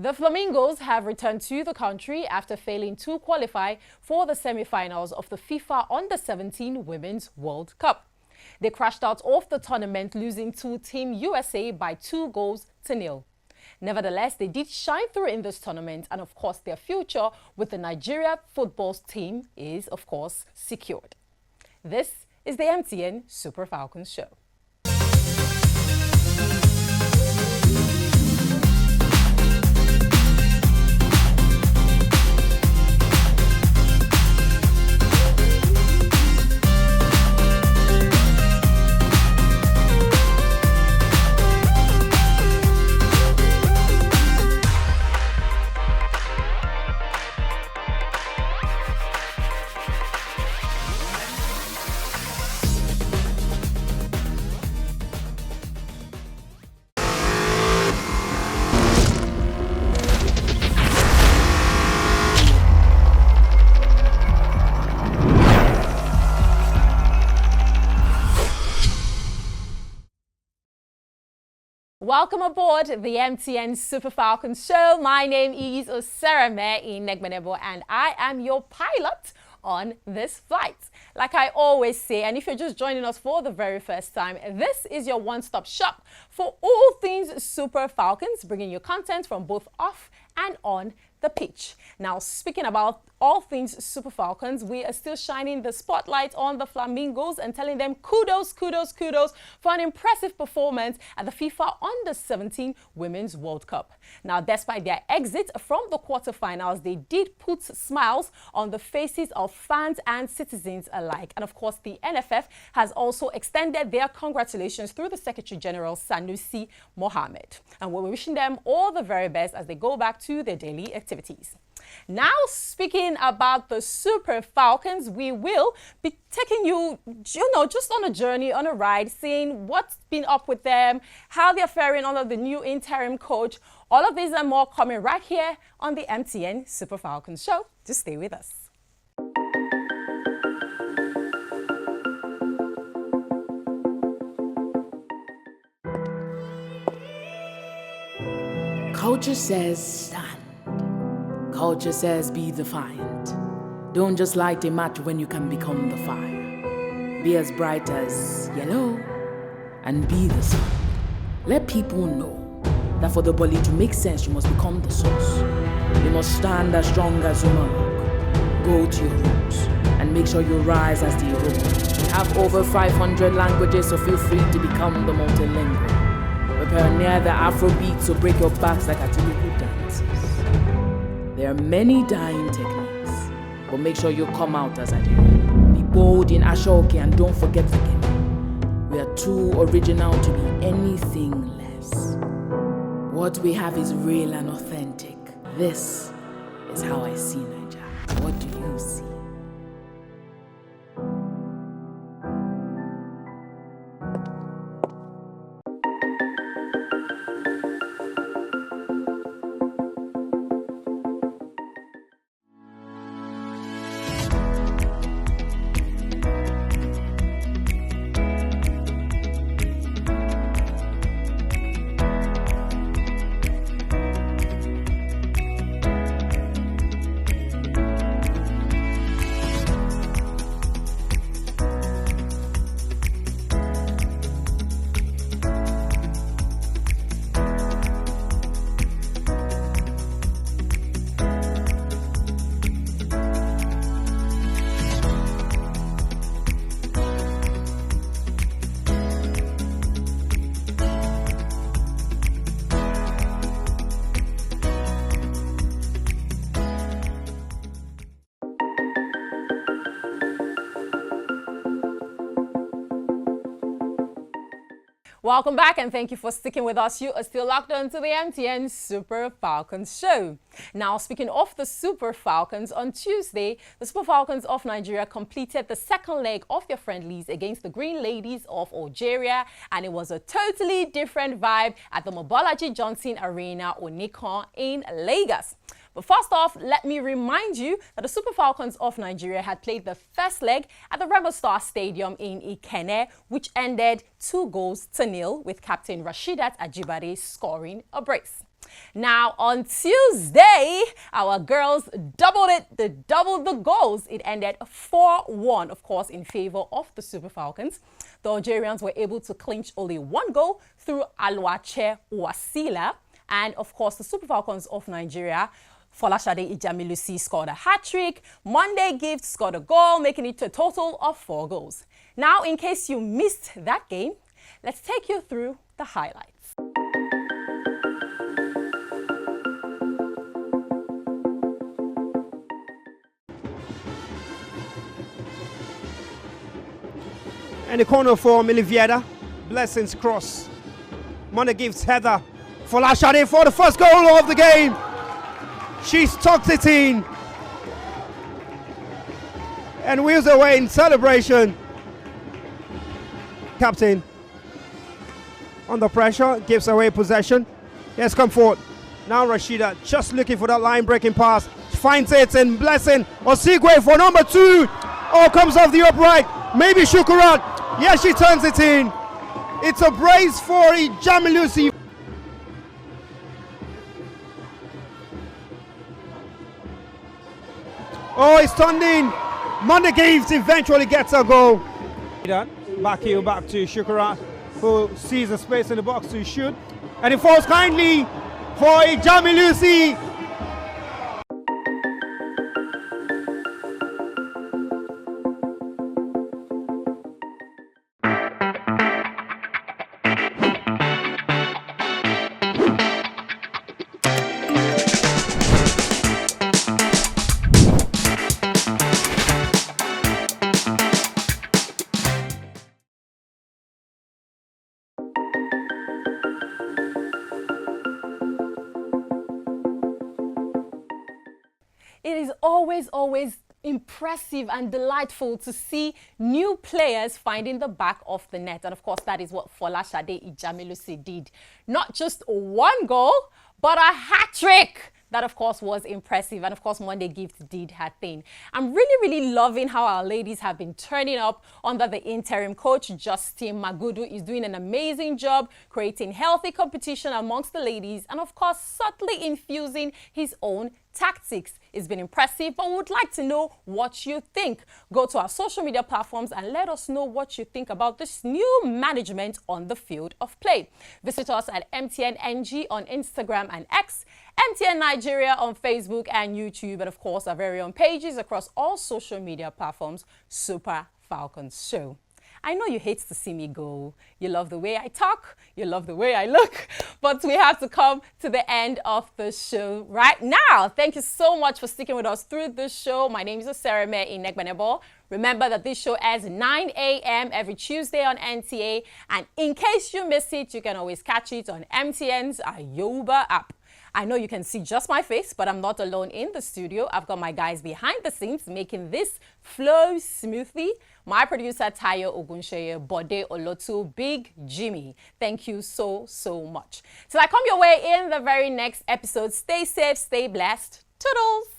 The Flamingos have returned to the country after failing to qualify for the semi-finals of the FIFA Under-17 Women's World Cup. They crashed out of the tournament, losing to Team USA by 2-0. Nevertheless, they did shine through in this tournament, and of course their future with the Nigeria football team is of course secured. This is the MTN Super Falcons show. Welcome aboard the MTN Super Falcons show. My name is Osarame Inegbenebo and I am your pilot on this flight. Like I always say, and if you're just joining us for the very first time, this is your one-stop shop for all things Super Falcons, bringing you content from both off and on the pitch. Now, speaking about all things Super Falcons, we are still shining the spotlight on the Flamingos and telling them kudos for an impressive performance at the FIFA Under-17 Women's World Cup. Now, despite their exit from the quarterfinals, they did put smiles on the faces of fans and citizens alike. And of course, the NFF has also extended their congratulations through the Secretary General Sanusi Mohammed. And we're wishing them all the very best as they go back to their daily activities. Now, speaking about the Super Falcons, we will be taking you, just on a journey, on a ride, seeing what's been up with them, how they're faring under the new interim coach. All of these and more coming right here on the MTN Super Falcons show. Just stay with us. Culture says stand. Culture says be defiant. Don't just light a match when you can become the fire. Be as bright as yellow and be the sun. Let people know that for the body to make sense, you must become the source. You must stand as strong as your monarch. Go to your roots and make sure you rise as the Yoruba. We have over 500 languages, so feel free to become the multilingual. Prepare near the Afrobeat, so break your backs like Atiluku dances. There are many dying techniques, but make sure you come out as I do. Be bold in Ashoke and don't forget the game. We are too original to be anything less. What we have is real and authentic. This is how I see Nigeria. What do you see? Welcome back and thank you for sticking with us. You are still locked on to the MTN Super Falcons show. Now, speaking of the Super Falcons, on Tuesday, the Super Falcons of Nigeria completed the second leg of their friendlies against the Green Ladies of Algeria, and it was a totally different vibe at the Mobolaji Johnson Arena, Onikan in Lagos. But first off, let me remind you that the Super Falcons of Nigeria had played the first leg at the Rebel Star Stadium in Ikenne, which ended 2-0 with Captain Rashidat Ajibade scoring a brace. Now, on Tuesday, our girls doubled it. They doubled the goals. It ended 4-1, of course, in favor of the Super Falcons. The Algerians were able to clinch only one goal through Alwache Wasila. And, of course, the Super Falcons of Nigeria, Folashade Ijamilusi scored a hat-trick. Monday Gift scored a goal, making it a total of 4 goals. Now, in case you missed that game, let's take you through the highlights. And the corner for Miliviera. Blessings cross. Monday gives Heather Folashade for the first goal of the game. She's tucked it in and wheels away in celebration. Captain under pressure, gives away possession. Here's comfort. Now Rashida just looking for that line breaking pass. She finds it and Blessing Osigwe for number 2. Oh, comes off the upright. Maybe Shukurat. Yeah, she turns it in. It's a brace for Ijamilusi. Oh, it's turned in. Monday Gives eventually gets a goal. Back heel, back to Shukurat, who sees a space in the box to shoot. And it falls kindly for Ijamilusi. It is always impressive and delightful to see new players finding the back of the net. And of course, that is what Folashade Ijamilusi did. Not just 1 goal, but a hat-trick. That, of course, was impressive. And, of course, Monday Gift did her thing. I'm really loving how our ladies have been turning up under the interim coach. Justin Magudu is doing an amazing job creating healthy competition amongst the ladies and, of course, subtly infusing his own tactics. It's been impressive, but we would like to know what you think. Go to our social media platforms and let us know what you think about this new management on the field of play. Visit us at MTN NG on Instagram and X, MTN Nigeria on Facebook and YouTube, and of course our very own pages across all social media platforms. Super Falcons Show. I know you hate to see me go. You love the way I talk. You love the way I look. But we have to come to the end of the show right now. Thank you so much for sticking with us through this show. My name is Sarah in Negbanebo. Remember that this show airs 9 a.m. every Tuesday on NTA. And in case you miss it, you can always catch it on MTN's Ayoba app. I know you can see just my face, but I'm not alone in the studio. I've got my guys behind the scenes making this flow smoothly. My producer, Tayo Ogunsheye, Bode Olotu, Big Jimmy. Thank you so much. Till I come your way in the very next episode, stay safe, stay blessed. Toodles!